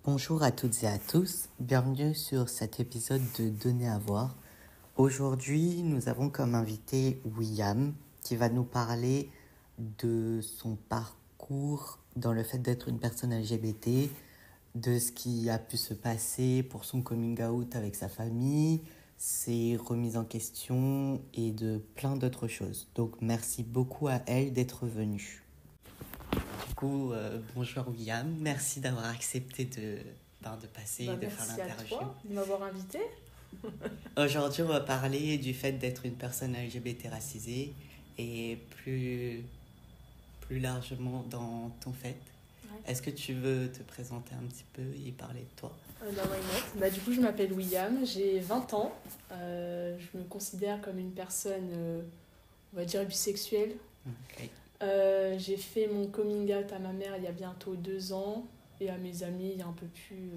Bonjour à toutes et à tous, bienvenue sur cet épisode de Donner à voir. Aujourd'hui, nous avons comme invité William qui va nous parler de son parcours dans le fait d'être une personne LGBT, de ce qui a pu se passer pour son coming out avec sa famille, ses remises en question et de plein d'autres choses. Donc merci beaucoup à elle d'être venue. Du coup, bonjour William, merci d'avoir accepté de passer et de faire l'interview. Merci à toi de m'avoir invité. Aujourd'hui, on va parler du fait d'être une personne LGBT racisée et plus largement dans ton fait. Ouais. Est-ce que tu veux te présenter un petit peu et parler de toi ? Du coup, je m'appelle William, j'ai 20 ans. Je me considère comme une personne, on va dire, bisexuelle. Okay. J'ai fait mon coming out à ma mère il y a bientôt 2 ans et à mes amis il y a un peu plus,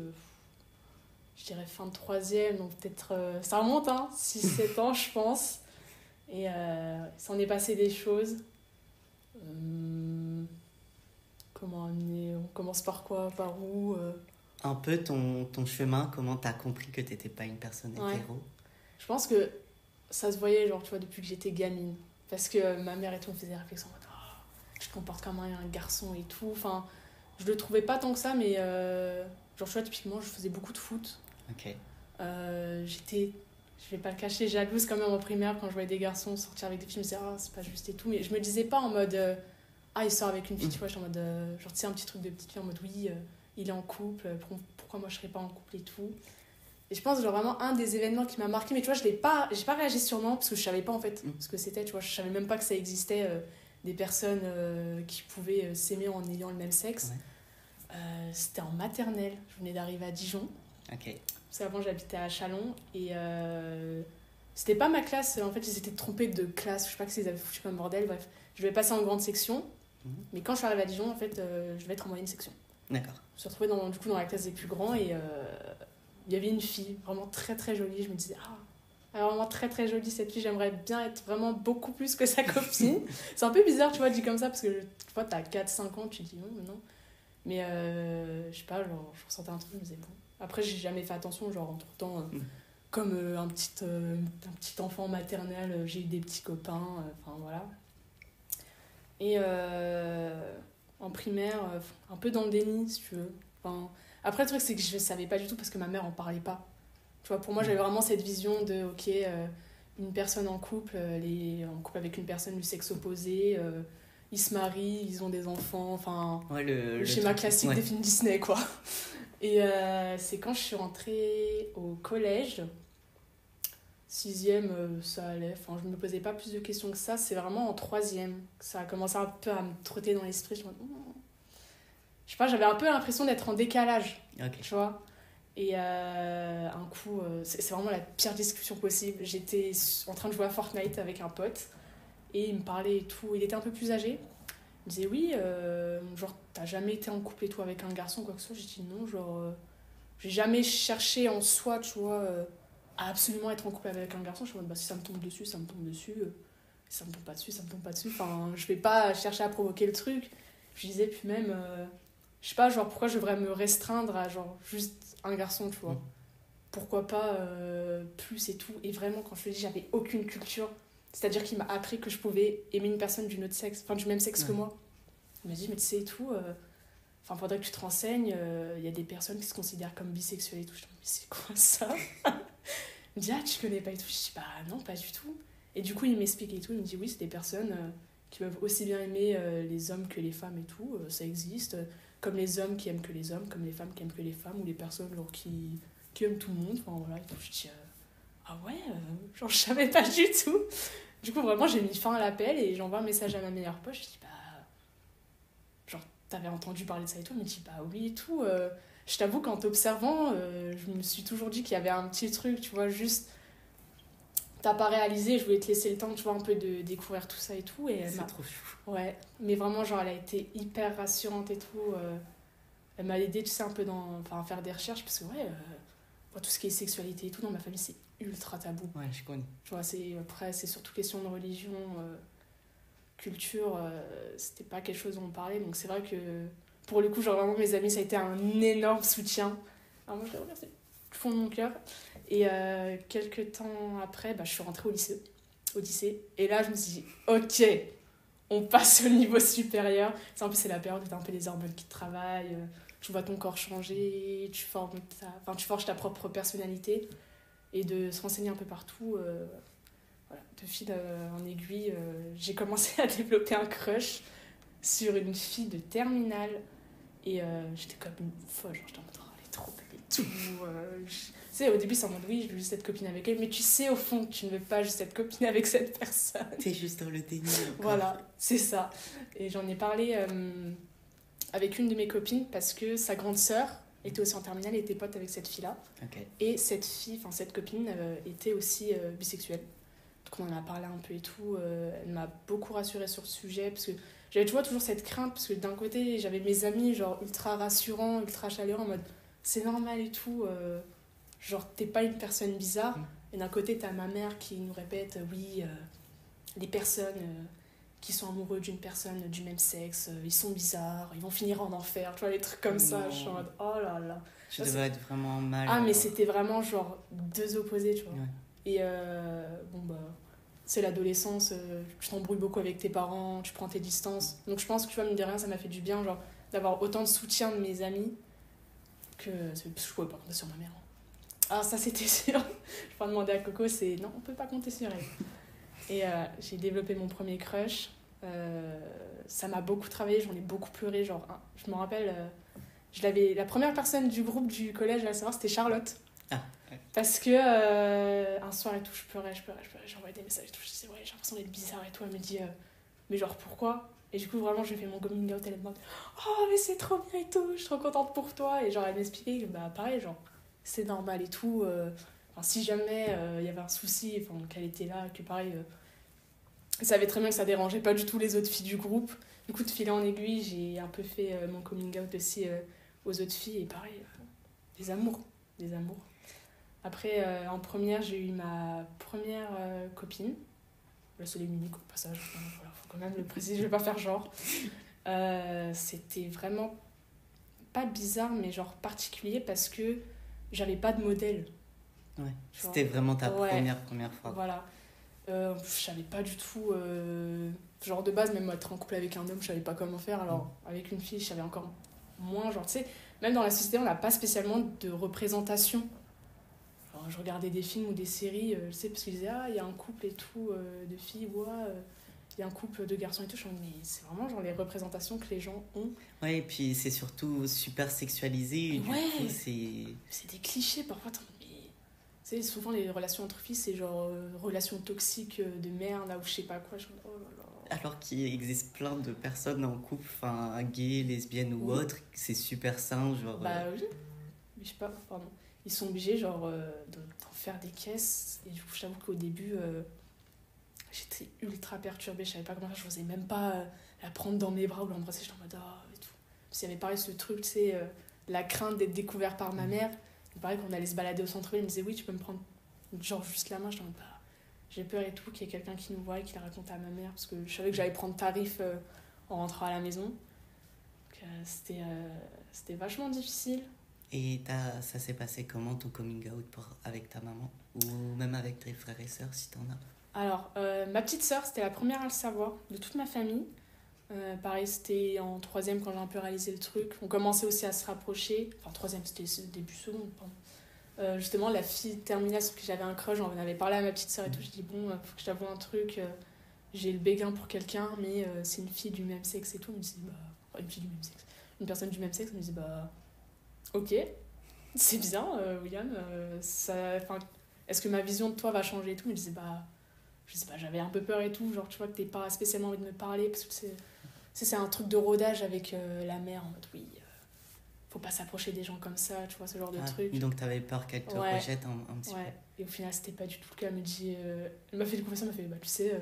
je dirais fin de 3e, donc peut-être, ça remonte, 6-7 ans je pense. Et s'en est passé des choses. Comment amener ? On commence par quoi ? Par où ? Un peu ton chemin, comment t'as compris que t'étais pas une personne hétéro ? Je pense que ça se voyait, genre, tu vois, depuis que j'étais gamine. Parce que ma mère et tout me faisait réflexion en mode je te comporte comme un garçon et tout. Enfin, je le trouvais pas tant que ça, mais genre, tu vois, typiquement, je faisais beaucoup de foot. Ok. J'étais, je vais pas le cacher, jalouse quand même en primaire quand je voyais des garçons sortir avec des filles. Je me disais, c'est pas juste et tout. Mais je me disais pas en mode, il sort avec une fille, tu vois, je suis en mode, genre, tu sais, un petit truc de petite fille en mode, oui, il est en couple, pourquoi moi je serais pas en couple et tout. Et je pense, genre, vraiment, un des événements qui m'a marqué, mais tu vois, j'ai pas réagi sûrement parce que je savais pas en fait ce que c'était, tu vois, je savais même pas que ça existait. Des personnes qui pouvaient s'aimer en ayant le même sexe. Ouais. C'était en maternelle. Je venais d'arriver à Dijon. Okay. Parce qu'avant, j'habitais à Châlons. Et c'était pas ma classe. En fait, ils s'étaient trompés de classe. Je sais pas que ils avaient foutu comme bordel. Bref, je devais passer en grande section. Mais quand je suis arrivée à Dijon, en fait, je devais être en moyenne section. D'accord. Je me suis retrouvée dans la classe des plus grands. Et il y avait une fille vraiment très très jolie. Je me disais, elle est vraiment très très jolie cette fille, j'aimerais bien être vraiment beaucoup plus que sa copine. C'est un peu bizarre, tu vois, dit comme ça, parce que tu vois, t'as 4-5 ans, tu te dis non. Mais je sais pas, genre, je ressentais un truc, je me disais bon. Après, j'ai jamais fait attention, genre, entre temps, comme un petit enfant maternel, j'ai eu des petits copains, enfin voilà. Et en primaire, un peu dans le déni, si tu veux. Enfin, après, le truc, c'est que je savais pas du tout parce que ma mère en parlait pas. Tu vois, pour moi, j'avais vraiment cette vision de, une personne en couple, elle est en couple avec une personne du sexe opposé, ils se marient, ils ont des enfants, enfin, le schéma classique des films Disney, quoi. Et c'est quand je suis rentrée au collège, 6e, ça allait, enfin, je me posais pas plus de questions que ça, c'est vraiment en 3e que ça a commencé un peu à me trotter dans l'esprit. Je sais pas, j'avais un peu l'impression d'être en décalage, tu vois. Et un coup, c'est vraiment la pire discussion possible. J'étais en train de jouer à Fortnite avec un pote et il me parlait et tout. Il était un peu plus âgé. Il me disait oui, genre t'as jamais été en couple et tout avec un garçon, quoi que ce soit. J'ai dit non, genre j'ai jamais cherché en soi, tu vois, à absolument être en couple avec un garçon. Je suis en mode si ça me tombe dessus, ça me tombe dessus. Si ça me tombe pas dessus, ça me tombe pas dessus. Enfin, je vais pas chercher à provoquer le truc. Je disais, puis même, je sais pas, genre pourquoi je devrais me restreindre à genre juste un garçon, tu vois. Pourquoi pas plus et tout. Et vraiment, quand je te dis, j'avais aucune culture. C'est-à-dire qu'il m'a appris que je pouvais aimer une personne du même sexe que moi. Il m'a dit, mais tu sais et tout, faudrait que tu te renseignes. Il y a des personnes qui se considèrent comme bisexuelles et tout. Je me dis, mais c'est quoi ça? Il me dit, tu connais pas et tout. Je dis, non, pas du tout. Et du coup, il m'explique et tout. Il me dit, oui, c'est des personnes qui peuvent aussi bien aimer les hommes que les femmes et tout. Ça existe. Comme les hommes qui aiment que les hommes, comme les femmes qui aiment que les femmes, ou les personnes genre, qui aiment tout le monde. Enfin, voilà. Et donc, je dis, genre, je savais pas du tout. Du coup, vraiment, j'ai mis fin à l'appel et j'envoie un message à ma meilleure pote. Je dis, genre, t'avais entendu parler de ça et tout? Elle me dit, oui et tout. Je t'avoue qu'en t'observant, je me suis toujours dit qu'il y avait un petit truc, tu vois, juste. T'as pas réalisé, je voulais te laisser le temps, tu vois, un peu de découvrir tout ça et tout. Et c'est trop chou. Ouais, mais vraiment, genre, elle a été hyper rassurante et tout. Elle m'a aidée, tu sais, un peu à faire des recherches, parce que, tout ce qui est sexualité et tout, dans ma famille, c'est ultra tabou. Ouais, je connais. Tu vois, après, c'est surtout question de religion, culture, c'était pas quelque chose dont on parlait. Donc, c'est vrai que pour le coup, genre vraiment mes amis, ça a été un énorme soutien. Alors moi, je les remercie du fond de mon cœur. Et quelques temps après, je suis rentrée au lycée. Et là, je me suis dit, ok, on passe au niveau supérieur. En plus, c'est la période où tu as un peu les hormones qui travaillent, tu vois ton corps changer, tu forges ta propre personnalité. Et de se renseigner un peu partout, voilà, de fil en aiguille, j'ai commencé à développer un crush sur une fille de terminale. Et j'étais comme une folle, genre j'étais en mode, oh, elle est trop belle et tout. Tu sais, au début, c'est en mode, oui, je veux juste être copine avec elle, mais tu sais, au fond, que tu ne veux pas juste être copine avec cette personne. T'es juste dans le déni. Voilà, c'est ça. Et j'en ai parlé avec une de mes copines parce que sa grande sœur était aussi en terminale et était pote avec cette fille-là. Okay. Et cette copine était aussi bisexuelle. Donc on en a parlé un peu et tout. Elle m'a beaucoup rassurée sur ce sujet parce que j'avais toujours cette crainte parce que d'un côté j'avais mes amis genre ultra rassurants, ultra chaleureux en mode c'est normal et tout, genre t'es pas une personne bizarre. Et d'un côté t'as ma mère qui nous répète oui, les personnes qui sont amoureux d'une personne du même sexe, ils sont bizarres, ils vont finir en enfer, tu vois, les trucs comme ça. Je suis en mode oh là là. Je devais être vraiment mal. Ah mais c'était vraiment genre deux opposés, tu vois. Ouais. Et c'est l'adolescence, tu t'embrouilles beaucoup avec tes parents, tu prends tes distances. Donc je pense que tu vois, mine de rien, ça m'a fait du bien genre, d'avoir autant de soutien de mes amis que. Parce que je pouvais pas compter sur ma mère. Ah, ça c'était sûr. Je peux demander à Coco, c'est non, on peut pas compter sur elle. Et j'ai développé mon premier crush. Ça m'a beaucoup travaillé, j'en ai beaucoup pleuré. Genre, je me rappelle, la première personne du groupe du collège à savoir, c'était Charlotte. Ah. Ouais. Parce que un soir et tout, je pleurais, j'envoyais des messages et tout, je disais ouais, j'ai l'impression d'être bizarre et tout, elle me dit mais genre pourquoi? Et du coup vraiment j'ai fait mon coming out, elle me demande oh mais c'est trop bien et tout, je suis trop contente pour toi, et genre elle m'expliquait que pareil, genre c'est normal et tout, si jamais il y avait un souci, qu'elle était là, que pareil, elle savait très bien que ça dérangeait pas du tout les autres filles du groupe. Du coup de fil en aiguille, j'ai un peu fait mon coming out aussi aux autres filles, et pareil, des amours. Après, en première, j'ai eu ma première copine. La seule et unique au passage. Voilà, faut quand même le préciser, je vais pas faire genre. C'était vraiment pas bizarre, mais genre particulier parce que j'avais pas de modèle. Ouais, c'était vraiment ta première fois. Voilà. Je savais pas du tout. Genre de base, même être en couple avec un homme, je savais pas comment faire. Alors, avec une fille, je savais encore moins. Genre, tu sais, même dans la société, on n'a pas spécialement de représentation. Alors, je regardais des films ou des séries, tu sais, parce qu'ils disaient il y a un couple et tout, de filles, il y a un couple de garçons et tout. Je me dis, mais c'est vraiment genre les représentations que les gens ont. Ouais, et puis c'est surtout super sexualisé. Et ouais, du coup, c'est des clichés parfois. Mais tu sais, souvent les relations entre filles, c'est genre relations toxiques de merde, là, ou je sais pas quoi. Je me dis, oh là là. Alors qu'il existe plein de personnes en couple, gays, lesbiennes ou autres, c'est super sain, genre. Oui, mais je sais pas, pardon. Ils sont obligés genre d'en faire des caisses, et du coup je t'avoue qu'au début j'étais ultra perturbée, je savais pas comment faire, je n'osais même pas la prendre dans mes bras ou l'embrasser, j'étais en mode et tout. Parce qu'il y avait pareil ce truc, tu sais, la crainte d'être découvert par ma mère. Et pareil, qu'on allait se balader au centre-ville, elle me disait oui, tu peux me prendre genre juste la main, j'étais en mode j'ai peur et tout qu'il y ait quelqu'un qui nous voit et qui la raconte à ma mère, parce que je savais que j'allais prendre tarif en rentrant à la maison. Donc c'était vachement difficile. Et ça s'est passé comment ton coming out avec ta maman? Ou même avec tes frères et sœurs si t'en as? Alors, ma petite sœur, c'était la première à le savoir de toute ma famille. Pareil, c'était en troisième quand j'ai un peu réalisé le truc. On commençait aussi à se rapprocher. Enfin, troisième, c'était début seconde, pardon. Justement, la fille terminale sur qui j'avais un crush, j'en avais parlé à ma petite sœur et tout. Je dis, bon, faut que je t'avoue un truc. J'ai le béguin pour quelqu'un, mais c'est une fille du même sexe et tout. Elle me disait, une fille du même sexe. Une personne du même sexe, elle me disait, ok, c'est bien, William. Est-ce que ma vision de toi va changer et tout? Mais je disais, je sais pas, j'avais un peu peur et tout. Genre, tu vois, que t'es pas spécialement envie de me parler. Parce que c'est un truc de rodage avec la mère. En mode, oui, faut pas s'approcher des gens comme ça, tu vois, ce genre de truc. Donc t'avais peur qu'elle te rejette un petit peu. Et au final, c'était pas du tout le cas. Elle me dit, elle m'a fait une confession, elle m'a fait, tu sais,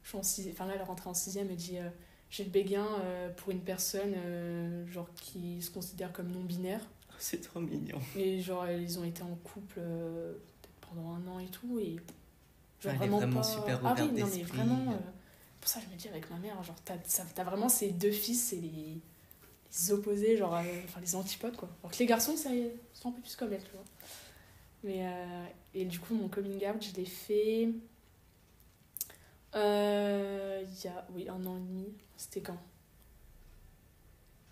je suis en sixième. Enfin, là, elle est rentrée en sixième, elle me dit, j'ai le béguin pour une personne genre qui se considère comme non-binaire. C'est trop mignon. Et genre, ils ont été en couple peut-être pendant 1 an et tout. Et genre, elle est vraiment super ouverte d'esprit. Non, mais vraiment, pour ça, je me dis avec ma mère, genre, t'as vraiment ces deux fils, c'est les les opposés, genre, enfin, les antipodes, quoi. Alors que les garçons, sont un peu plus comme elle, tu vois. Mais, et du coup, mon coming out, je l'ai fait il y a, oui, 1 an et demi. C'était quand?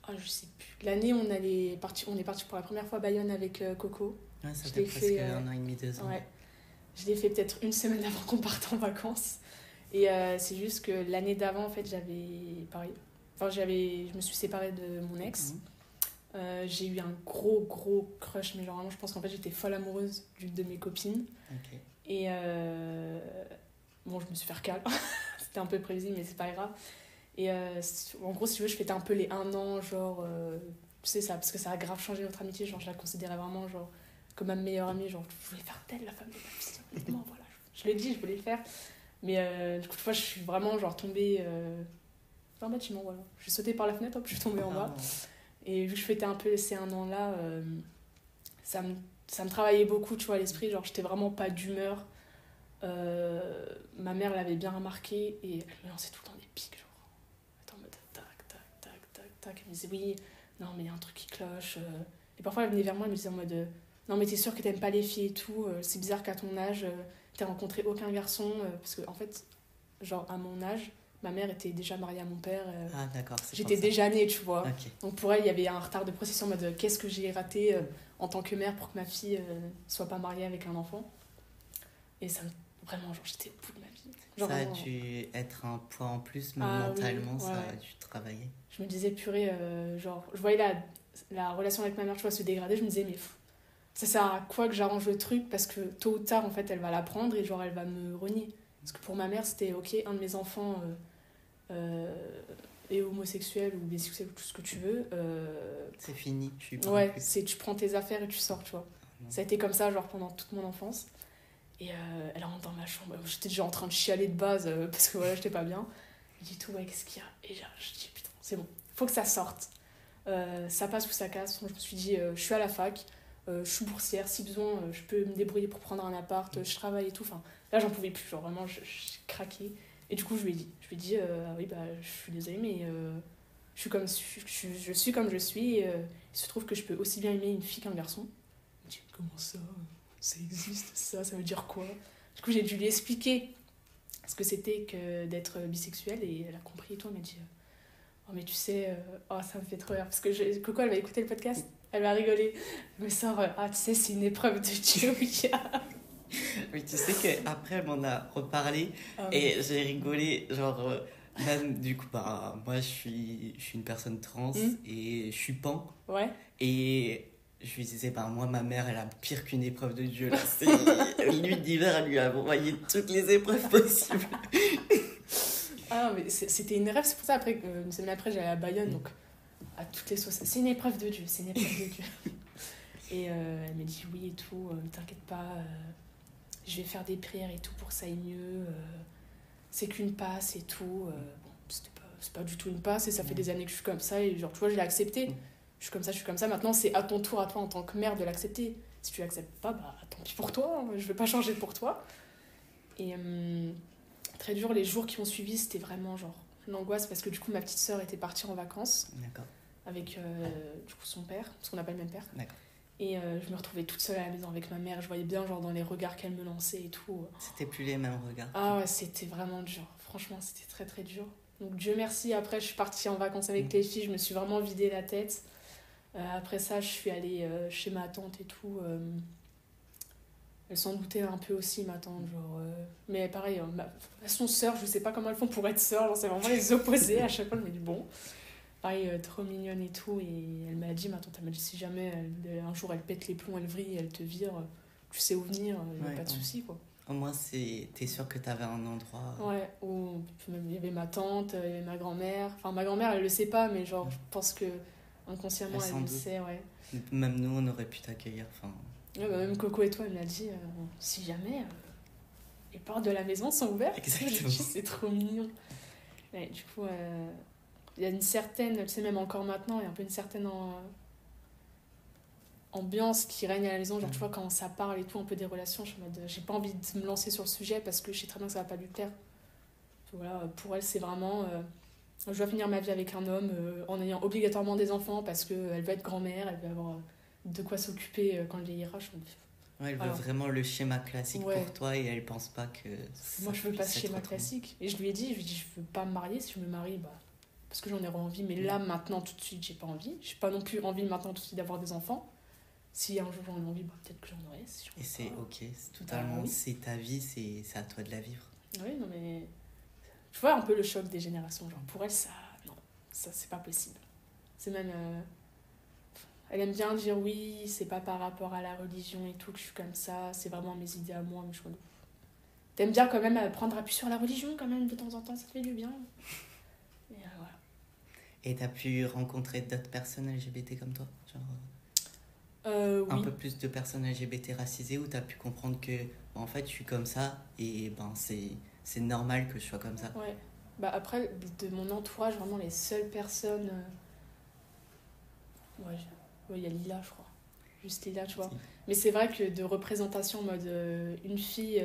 Ah, je sais plus. L'année, on est parti pour la première fois à Bayonne avec Coco. Ouais, ça fait presque 1 an et demi, 2 ans. Ouais. Je l'ai fait peut-être une semaine avant qu'on parte en vacances. Et c'est juste que l'année d'avant, en fait, je me suis séparée de mon ex. J'ai eu un gros crush, mais genre vraiment, je pense qu'en fait, j'étais folle amoureuse d'une de mes copines. Okay. Et bon, je me suis fait recal. C'était un peu prévisible, mais c'est pas grave. Et en gros, si tu veux, je fêtais un peu les 1 an, genre, tu sais, ça, parce que ça a grave changé notre amitié. Genre, je la considérais vraiment, genre, comme ma meilleure amie. Genre, je voulais faire telle la femme de ma vie. Honnêtement, voilà. Je l'ai dit, je voulais le faire. Mais du coup, tu vois, je suis vraiment, genre, tombée dans un bâtiment, voilà. J'ai sauté par la fenêtre, hop, je suis tombée en bas. Et vu que je fêtais un peu ces 1 an-là, ça me travaillait beaucoup, tu vois, à l'esprit. Genre, j'étais vraiment pas d'humeur. Ma mère l'avait bien remarqué et elle me lançait tout le temps des pics, genre. En mode tac. Elle me disait oui, non, mais il y a un truc qui cloche. Et parfois, elle venait vers moi, elle me disait en mode non, mais t'es sûre que t'aimes pas les filles et tout. C'est bizarre qu'à ton âge, t'aies rencontré aucun garçon. Parce que, en fait, genre, à mon âge, ma mère était déjà mariée à mon père. Ah, d'accord. J'étais déjà née, tu vois. Okay. Donc pour elle, il y avait un retard de procession en mode qu'est-ce que j'ai raté en tant que mère pour que ma fille soit pas mariée avec un enfant. Et ça, vraiment, genre, j'étais au bout de ma vie. Genre, ça vraiment, a dû être un poids en plus, mais mentalement, oui, ouais. Ça a dû travailler. Je me disais, purée, genre, je voyais la relation avec ma mère, tu vois, se dégrader. Je me disais, mais ça sert à quoi que j'arrange le truc? Parce que tôt ou tard, en fait, elle va l'apprendre et genre, elle va me renier. Parce que pour ma mère, c'était ok, un de mes enfants est homosexuel ou bisexuel ou tout ce que tu veux. C'est fini, je suis pas. Ouais, tu prends tes affaires et tu sors, tu vois. Ça a été comme ça, genre, pendant toute mon enfance. Et elle rentre dans ma chambre. J'étais déjà en train de chialer de base parce que voilà, j'étais pas bien. Je dis tout, ouais, qu'est-ce qu'il y a? Et genre, je dis, putain, c'est bon, faut que ça sorte. Ça passe ou ça casse. Donc, je me suis dit, je suis à la fac, je suis boursière, si besoin, je peux me débrouiller pour prendre un appart, je travaille et tout. Enfin, là, j'en pouvais plus, genre vraiment, j'ai craqué. Et du coup, je lui ai dit, oui, bah, je suis désolée, mais je suis comme je suis. Et, il se trouve que je peux aussi bien aimer une fille qu'un garçon. Il me dit, comment ça? Ça existe, ça veut dire quoi? Du coup, j'ai dû lui expliquer ce que c'était que d'être bisexuelle et elle a compris et tout. Elle m'a dit oh, mais tu sais, ça me fait trop rire. Parce que Coco, elle va écouter le podcast, elle va rigoler. Elle me sort tu sais, c'est une épreuve de Dieu. Oui, tu sais qu'après, elle m'en a reparlé et j'ai rigolé. Genre, même du coup, bah, moi, je suis une personne trans et je suis pan. Ouais. Et je lui disais, bah, moi, ma mère, elle a pire qu'une épreuve de Dieu. Là. Nuit d'hiver, elle lui a envoyé toutes les épreuves possibles. Ah non, mais c'était une rêve. C'est pour ça, après, une semaine après, j'allais à Bayonne. Donc, à toutes les sauces. C'est une épreuve de Dieu. C'est une épreuve de Dieu. Et elle m'a dit oui et tout. T'inquiète pas. Je vais faire des prières et tout pour que ça aille mieux. C'est qu'une passe et tout. Bon, c'est pas du tout une passe. Et ça fait des années que je suis comme ça. Et genre, tu vois, je l'ai accepté. Je suis comme ça. Maintenant, c'est à ton tour, à toi, en tant que mère, de l'accepter. Si tu l'acceptes pas, bah tant pis pour toi. Je vais pas changer pour toi. Et très dur, les jours qui ont suivi, c'était vraiment genre l'angoisse. Parce que du coup, ma petite sœur était partie en vacances. D'accord. Avec du coup son père. Parce qu'on n'a pas le même père. D'accord. Et je me retrouvais toute seule à la maison avec ma mère. Je voyais bien genre dans les regards qu'elle me lançait et tout. C'était plus les mêmes regards. Ah ouais, c'était vraiment dur. Franchement, c'était très très dur. Donc Dieu merci, après je suis partie en vacances avec les filles. Je me suis vraiment vidé la tête. Après ça, je suis allée chez ma tante et tout. Elle s'en doutait un peu aussi, ma tante. Genre, mais pareil, son sœur, je sais pas comment elles font pour être sœurs. Genre, c'est vraiment les opposés. À chaque fois, je me dis bon. Pareil, trop mignonne et tout. Et elle m'a dit, ma tante, elle m'a dit, si jamais un jour elle pète les plombs, elle vrille, elle te vire, tu sais où venir, il n'y a pas de souci, quoi. Au moins, t'es sûre que t'avais un endroit... Ouais, où il y avait ma tante, il y avait ma grand-mère. Enfin, ma grand-mère, elle le sait pas, mais genre, je pense que inconsciemment, elle le sait, ouais. Même nous, on aurait pu t'accueillir, enfin... Ouais, bah, même Coco et toi, elle m'a dit, si jamais les portes de la maison sont ouvertes. Exactement. C'est trop mignon. Ouais, du coup... il y a une certaine, tu sais, même encore maintenant, il y a un peu une certaine ambiance qui règne à la maison. Genre, tu vois, quand ça parle et tout, un peu des relations, je suis en mode, j'ai pas envie de me lancer sur le sujet parce que je sais très bien que ça va pas lui plaire. Voilà, pour elle, c'est vraiment Je dois finir ma vie avec un homme en ayant obligatoirement des enfants parce qu'elle va être grand-mère, elle va avoir de quoi s'occuper quand elle vieillira. Ouais, elle veut vraiment le schéma classique pour toi et elle pense pas que... Moi, je veux pas ce schéma classique. Et je lui ai dit, je veux pas me marier. Si je me marie, parce que j'en ai envie. Mais là, maintenant, tout de suite, j'ai pas envie. J'ai pas non plus envie maintenant tout de suite d'avoir des enfants. Si un jour j'en ai envie, peut-être que j'en aurai. Si et c'est ok, c'est totalement... C'est ta vie, c'est à toi de la vivre. Oui, non mais... Tu vois un peu le choc des générations. Genre, pour elle, ça... Non, ça, c'est pas possible. C'est même... Elle aime bien dire oui, c'est pas par rapport à la religion et tout que je suis comme ça, c'est vraiment mes idées à moi, mais je me... T'aimes bien quand même prendre appui sur la religion quand même de temps en temps, ça te fait du bien. Et voilà. Et t'as pu rencontrer d'autres personnes LGBT comme toi, genre oui. Un peu plus de personnes LGBT racisées, où t'as pu comprendre que en fait je suis comme ça et c'est normal que je sois comme ça. Ouais. Après de mon entourage, vraiment les seules personnes il y a Lila, je crois. Juste Lila, tu vois. Si. Mais c'est vrai que de représentation en mode une fille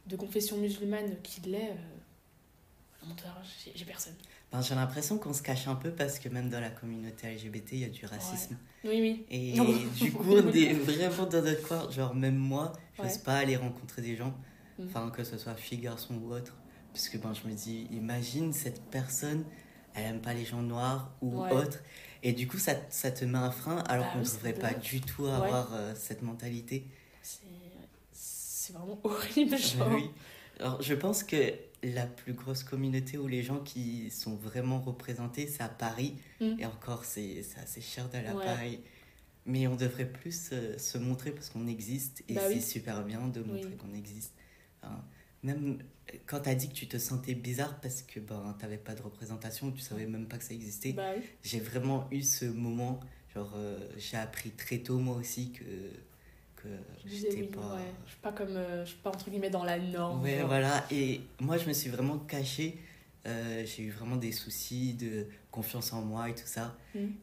de confession musulmane qui l'est, dans mon entourage, j'ai personne. J'ai l'impression qu'on se cache un peu parce que même dans la communauté LGBT, il y a du racisme. Ouais. Oui. Et du coup, on est vraiment dans notre coin. Genre, même moi, je n'ose pas aller rencontrer des gens, que ce soit fille, garçon ou autre. Parce que je me dis, imagine cette personne, elle n'aime pas les gens noirs ou autres. Et du coup, ça te met un frein alors qu'on ne devrait pas du tout avoir cette mentalité. C'est vraiment horrible, genre. Oui. Alors, je pense que la plus grosse communauté où les gens qui sont vraiment représentés, c'est à Paris. Et encore, c'est assez cher d'aller à Paris. Mais on devrait plus se montrer parce qu'on existe. Et c'est super bien de montrer qu'on existe. Même quand tu as dit que tu te sentais bizarre parce que tu n'avais pas de représentation, tu ne savais même pas que ça existait, j'ai vraiment eu ce moment. Genre, j'ai appris très tôt, moi aussi, que j'étais pas... Je suis pas comme... je suis pas, entre guillemets, dans la norme. Ouais, voilà. Et moi, je me suis vraiment cachée. J'ai eu vraiment des soucis de confiance en moi et tout ça.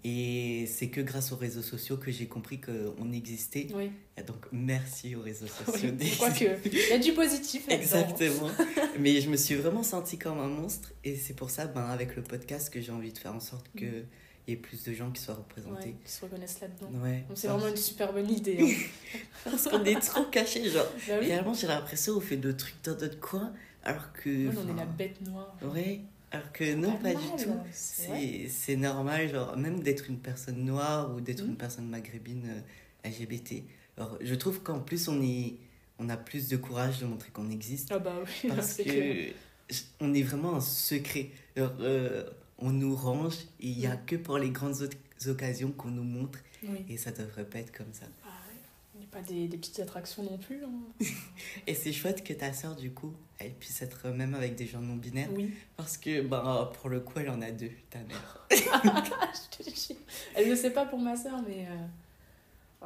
Et c'est que grâce aux réseaux sociaux que j'ai compris qu'on existait. Oui. Et donc, merci aux réseaux sociaux. Je crois qu'il y a du positif là-dedans. Exactement. Mais je me suis vraiment sentie comme un monstre. Et c'est pour ça, avec le podcast, que j'ai envie de faire en sorte que... il y ait plus de gens qui soient représentés. Qui se reconnaissent là-dedans. Ouais. Donc c'est vraiment une super bonne idée. Hein. Parce qu'on est trop cachés, genre. Réellement, j'ai l'impression qu'on fait de trucs dans notre coin, alors que... on est la bête noire. Ouais, alors que non, pas du tout. C'est normal, genre, même d'être une personne noire ou d'être une personne maghrébine LGBT. Alors, je trouve qu'en plus, on a plus de courage de montrer qu'on existe. Ah bah oui, parce que on est vraiment un secret. Alors, on nous range et il n'y a que pour les grandes occasions qu'on nous montre. Et ça devrait pas être comme ça. Ah ouais. Il n'y a pas des petites attractions non plus. Hein. Et c'est chouette que ta sœur, du coup, elle puisse être même avec des gens non-binaires. Oui. Parce que, pour le coup, elle en a deux, ta mère. Je te jure. Elle ne le sait pas pour ma sœur, mais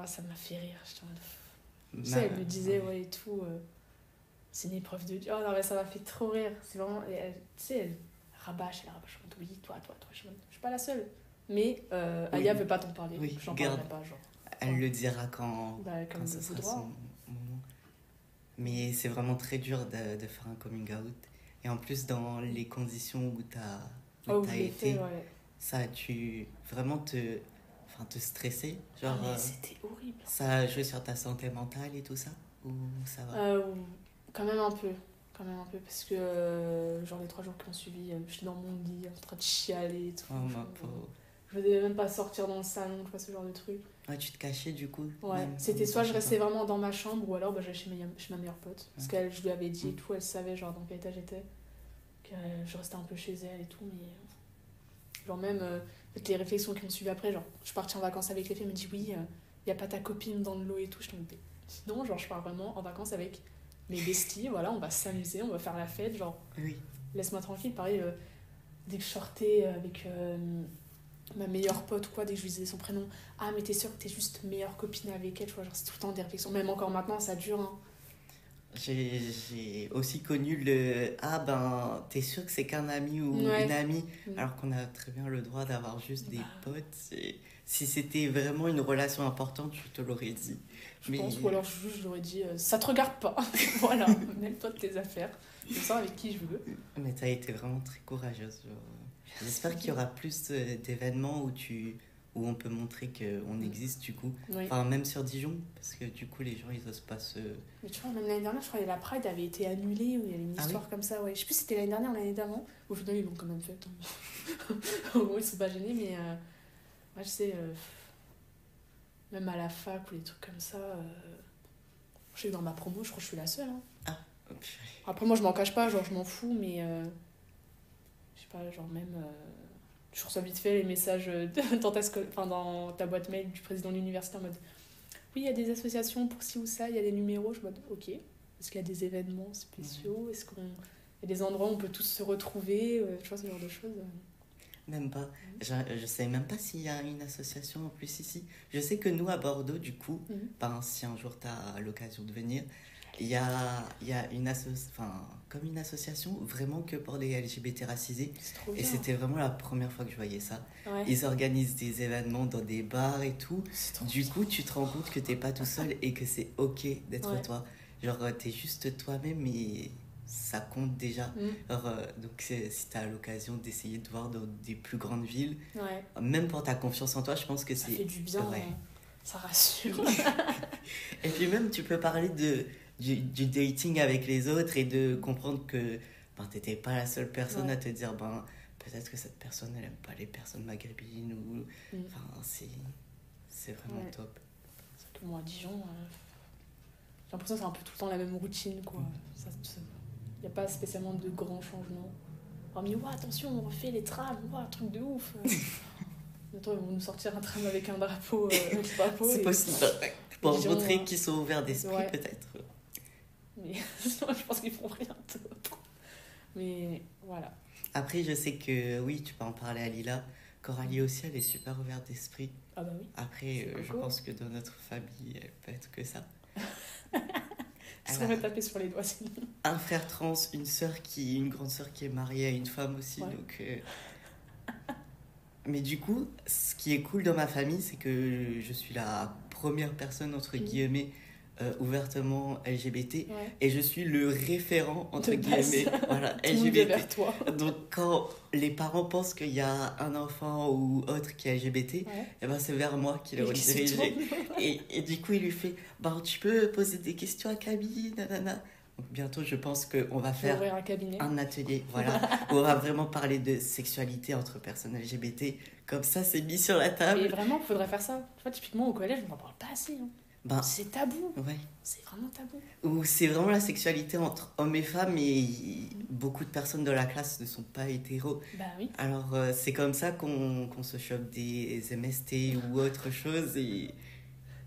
ça m'a fait rire. Tu sais, elle me disait, et tout, c'est une épreuve de Dieu. Oh non, mais ça m'a fait trop rire. C'est vraiment... Tu sais, elle rabâche. Oui, toi. Je suis pas la seule. Mais Aya veut pas t'en parler. Oui, j'en parlerai pas, genre. Elle le dira quand ce sera son moment. Mais c'est vraiment très dur de faire un coming out. Et en plus, dans les conditions où t'as été, ça a dû vraiment te stresser. Genre, mais c'était horrible. Ça a joué sur ta santé mentale et tout ça? Ou ça va? Quand même un peu. Parce que genre les 3 jours qui ont suivi, j'étais dans mon lit en train de chialer et tout. Oh, ma pauvre. Je voulais même pas sortir dans le salon, tu vois, ce genre de truc. Ouais, tu te cachais du coup? Ouais, c'était soit je restais vraiment dans ma chambre ou alors j'allais chez ma meilleure pote. Parce que je lui avais dit et tout, elle savait genre dans quel état j'étais. Que je restais un peu chez elle et tout, mais... Genre même les réflexions qui ont suivi après, genre je suis partie en vacances avec les filles, elle me dit oui, y a pas ta copine dans le lot et tout. Je me dis non, genre je pars vraiment en vacances avec mes besties, voilà, on va s'amuser, on va faire la fête, genre laisse-moi tranquille. Pareil, dès que je sortais avec ma meilleure pote ou quoi, dès que je lui disais son prénom, ah mais t'es sûre que t'es juste meilleure copine avec elle, tu vois, genre c'est tout le temps des réflexions, même encore maintenant ça dure, hein. J'ai aussi connu le t'es sûr que c'est qu'un ami ou une amie, alors qu'on a très bien le droit d'avoir juste des potes. Si c'était vraiment une relation importante, je te l'aurais dit. Je pense, ou alors je l'aurais dit ça te regarde pas. Voilà, mêle-toi de tes affaires, je sors avec qui je veux. Mais t'as été vraiment très courageuse. J'espère qu'il y aura plus d'événements où on peut montrer qu'on existe du coup. Oui. Enfin, même sur Dijon, parce que du coup, les gens, ils osent pas se... Mais tu vois, même l'année dernière, je crois que la Pride avait été annulée, ou il y avait une histoire comme ça, ouais. Je sais plus si c'était l'année dernière ou l'année d'avant. Au final, ils l'ont quand même fait. Au moins, ils sont pas gênés, mais... Moi, je sais... Même à la fac ou des trucs comme ça... Je sais que dans ma promo, je crois que je suis la seule. Hein. Ah, ok. Après, moi, je m'en cache pas, genre, je m'en fous, mais... Je sais pas, genre même... Je reçois vite fait les messages dans ta boîte mail du président de l'université en mode oui, il y a des associations pour ci ou ça, il y a des numéros. Je me dis ok, est-ce qu'il y a des événements spéciaux, est-ce qu'il y a des endroits où on peut tous se retrouver, tu vois, ce genre de choses. Même pas. Je sais même pas s'il y a une association en plus ici. Je sais que nous à Bordeaux, du coup, si un jour tu as l'occasion de venir, il y a une comme une association vraiment que pour les LGBT racisés. Et c'était vraiment la première fois que je voyais ça. Ouais. Ils organisent des événements dans des bars et tout. Du coup, tu te rends compte que t'es pas tout seul et que c'est ok d'être toi. Genre, t'es juste toi-même, mais ça compte déjà. Alors, donc, si t'as l'occasion d'essayer de voir dans des plus grandes villes, même pour ta confiance en toi, je pense que ça fait du bien. Ouais. Ça rassure. Et puis même, tu peux parler du dating avec les autres et de comprendre que t'étais pas la seule personne à te dire peut-être que cette personne elle aime pas les personnes maghrébines ou c'est vraiment top. C'est que moi à Dijon j'ai l'impression que c'est un peu tout le temps la même routine quoi. Il n'y a pas spécialement de grands changements. Alors, mais attention, on refait les trams, un truc de ouf. Bientôt ils vont nous sortir un tram avec un drapeau. C'est possible. Pour montrer qu'ils sont ouverts d'esprit peut-être. Mais je pense qu'ils font rien d'autre. Mais voilà. Après, je sais que oui, tu peux en parler à Lila. Coralie aussi, elle est super ouverte d'esprit. Ah bah oui. Après, je pense que dans notre famille, elle peut être que ça. Je serais tapé sur les doigts sinon. Un frère trans, une grande sœur qui est mariée à une femme aussi. Donc, mais du coup, ce qui est cool dans ma famille, c'est que je suis la première personne, entre guillemets, ouvertement LGBT et je suis le référent entre guillemets LGBT. Toi. Donc quand les parents pensent qu'il y a un enfant ou autre qui est LGBT, c'est vers moi qu'il est redirigé et du coup il lui fait tu peux poser des questions à Camille, nanana. Donc bientôt je pense qu'on va faire un atelier où on va vraiment parler de sexualité entre personnes LGBT, comme ça c'est mis sur la table. Et vraiment il faudrait faire ça. Tu vois, typiquement au collège on n'en parle pas assez c'est tabou. C'est vraiment tabou. Ou c'est vraiment la sexualité entre hommes et femmes et beaucoup de personnes de la classe ne sont pas hétéros. Bah oui. Alors c'est comme ça qu'on se chope des MST ou autre chose et...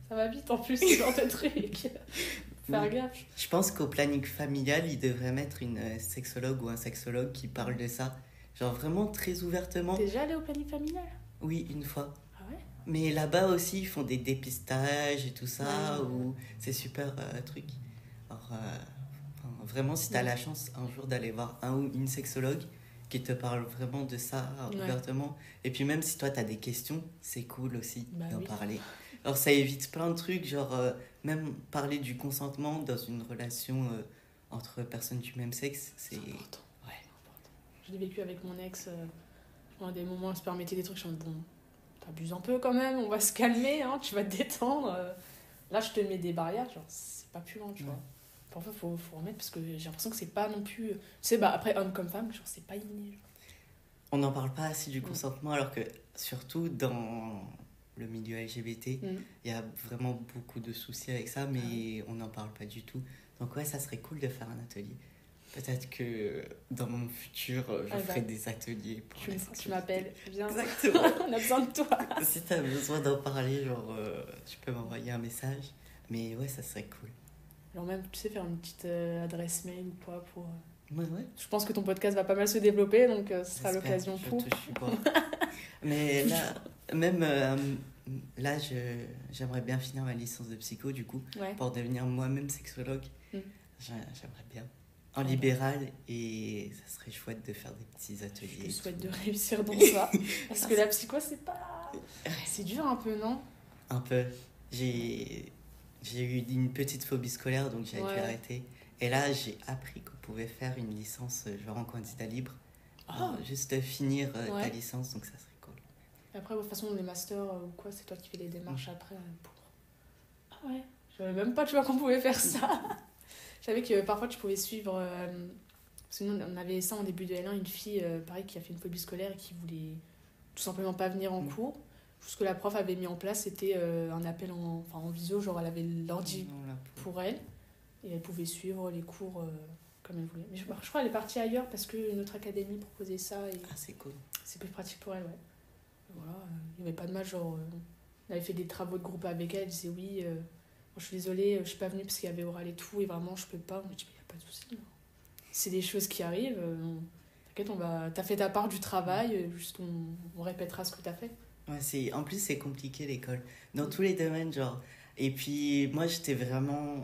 Ça va vite en plus ce genre de truc. Faire gaffe. Je pense qu'au planning familial, il devrait mettre une sexologue ou un sexologue qui parle de ça. Genre vraiment très ouvertement. T'es déjà allé au planning familial ? Oui, une fois. Ah ouais ? Mais là-bas aussi, ils font des dépistages et tout ça, où c'est super truc. Alors, vraiment, si tu as la chance un jour d'aller voir un ou une sexologue qui te parle vraiment de ça ouvertement, et puis même si toi, tu as des questions, c'est cool aussi d'en parler. Alors, ça évite plein de trucs, genre même parler du consentement dans une relation entre personnes du même sexe, c'est important. Je l'ai vécu avec mon ex, à des moments, on se permettait des trucs, je me dis, bon... T'abuses un peu quand même, on va se calmer, tu vas te détendre. Là, je te mets des barrières, genre, c'est pas plus lent, tu vois. Parfois, faut remettre, parce que j'ai l'impression que c'est pas non plus... Tu sais, après, homme comme femme, genre, c'est pas inné. Genre. On n'en parle pas assez du consentement, alors que, surtout dans le milieu LGBT, il y a vraiment beaucoup de soucis avec ça, mais on n'en parle pas du tout. Donc ça serait cool de faire un atelier. Peut-être que dans mon futur, je ferai des ateliers pour tu m'appelles, viens. Exactement. On a besoin de toi. Si tu as besoin d'en parler, genre, tu peux m'envoyer un message. Mais ça serait cool. Genre même, tu sais, faire une petite adresse mail ou quoi pour... Ouais. Je pense que ton podcast va pas mal se développer, donc ce sera l'occasion pour... Mais là, même... là, j'aimerais bien finir ma licence de psycho, du coup, pour devenir moi-même sexologue. J'aimerais bien. En libéral, et ça serait chouette de faire des petits ateliers. Je souhaite de réussir dans ça. Parce que la psycho, c'est pas... C'est dur un peu, non ? Un peu. J'ai eu une petite phobie scolaire, donc j'ai dû arrêter. Et là, j'ai appris qu'on pouvait faire une licence genre en candidat libre. Juste finir ta licence, donc ça serait cool. Après, de toute façon, les masters ou quoi, c'est toi qui fais les démarches après pour... Ah ouais, je savais même pas, tu vois, qu'on pouvait faire ça. Je savais que parfois, tu pouvais suivre... Parce que nous, on avait ça en début de L1, une fille, pareil, qui a fait une phobie scolaire et qui voulait tout simplement pas venir en cours. Tout ce que la prof avait mis en place, c'était un appel en visio, genre elle avait l'ordi pour elle et elle pouvait suivre les cours comme elle voulait. Mais je crois qu'elle est partie ailleurs parce que notre académie proposait ça. Et c'est cool. C'est plus pratique pour elle, ouais. Voilà, il n'y avait pas de mal, genre on avait fait des travaux de groupe avec elle, elle disait oui, je suis désolée, je suis pas venue parce qu'il y avait oral et tout, et vraiment je peux pas. On me dit, il n'y a pas de souci. C'est des choses qui arrivent, t'inquiète, t'as fait ta part du travail, juste on répétera ce que t'as fait. Ouais, en plus, c'est compliqué l'école. Dans tous les domaines, genre. Et puis, moi, j'étais vraiment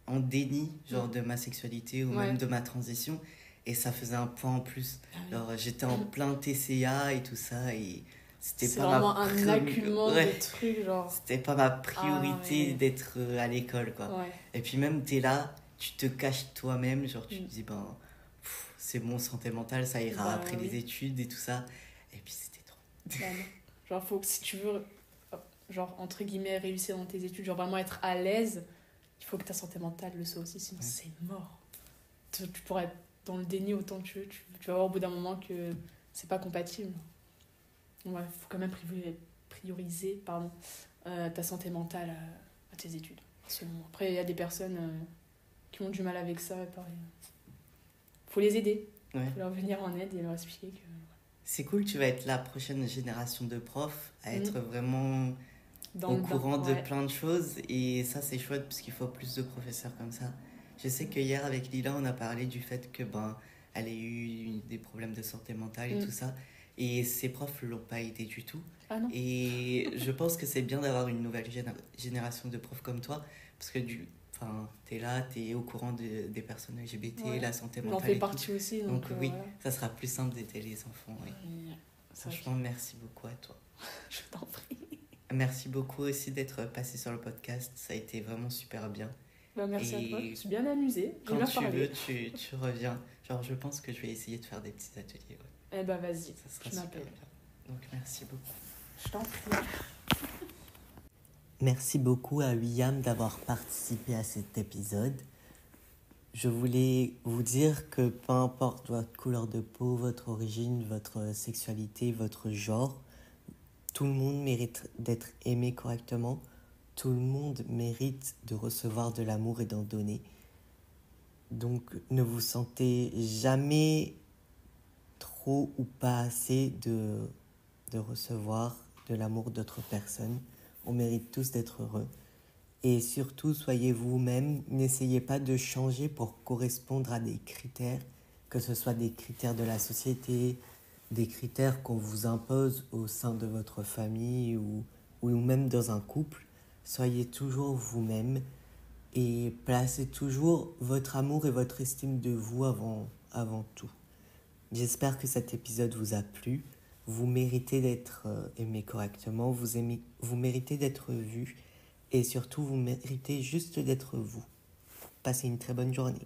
en déni, genre, de ma sexualité ou même de ma transition. Et ça faisait un point en plus. Genre, j'étais en plein TCA et tout ça. Et c'était c'est pas vraiment un acculement de trucs, genre. C'était pas ma priorité d'être à l'école, quoi. Ouais. Et puis, même, t'es là, tu te caches toi-même. Genre, tu te dis, c'est bon, santé mentale, ça ira après les études et tout ça. Et puis, c'était trop. Genre, faut que si tu veux, genre, entre guillemets, réussir dans tes études, genre vraiment être à l'aise, il faut que ta santé mentale le soit aussi, sinon c'est mort. Tu pourrais être dans le déni autant que tu veux, tu vas voir au bout d'un moment que c'est pas compatible. Il faut quand même prioriser ta santé mentale à tes études. Après, il y a des personnes qui ont du mal avec ça, pareil. Faut les aider. Faut leur venir en aide et leur expliquer que... C'est cool, tu vas être la prochaine génération de profs à être vraiment au courant de plein de choses. Et ça, c'est chouette parce qu'il faut plus de professeurs comme ça. Je sais que hier, avec Lila, on a parlé du fait que elle a eu des problèmes de santé mentale et tout ça. Et ses profs ne l'ont pas aidé du tout. Ah non. Et je pense que c'est bien d'avoir une nouvelle génération de profs comme toi. Parce que t'es là, t'es au courant des personnes LGBT, la santé mentale. J'en fais partie aussi. Donc oui, ça sera plus simple d'aider les enfants. Oui. Franchement, merci beaucoup à toi. Je t'en prie. Merci beaucoup aussi d'être passé sur le podcast. Ça a été vraiment super bien. Merci à toi. Je me suis bien amusée. Quand tu veux, tu reviens. Genre, je pense que je vais essayer de faire des petits ateliers. Eh ben, vas-y. Ça sera super bien. Donc, merci beaucoup. Je t'en prie. Merci beaucoup à William d'avoir participé à cet épisode. Je voulais vous dire que peu importe votre couleur de peau, votre origine, votre sexualité, votre genre, tout le monde mérite d'être aimé correctement. Tout le monde mérite de recevoir de l'amour et d'en donner. Donc ne vous sentez jamais trop ou pas assez de recevoir de l'amour d'autres personnes. On mérite tous d'être heureux. Et surtout, soyez vous-même. N'essayez pas de changer pour correspondre à des critères, que ce soit des critères de la société, des critères qu'on vous impose au sein de votre famille ou même dans un couple. Soyez toujours vous-même et placez toujours votre amour et votre estime de vous avant tout. J'espère que cet épisode vous a plu. Vous méritez d'être aimé correctement, vous méritez d'être vu et surtout vous méritez juste d'être vous. Passez une très bonne journée.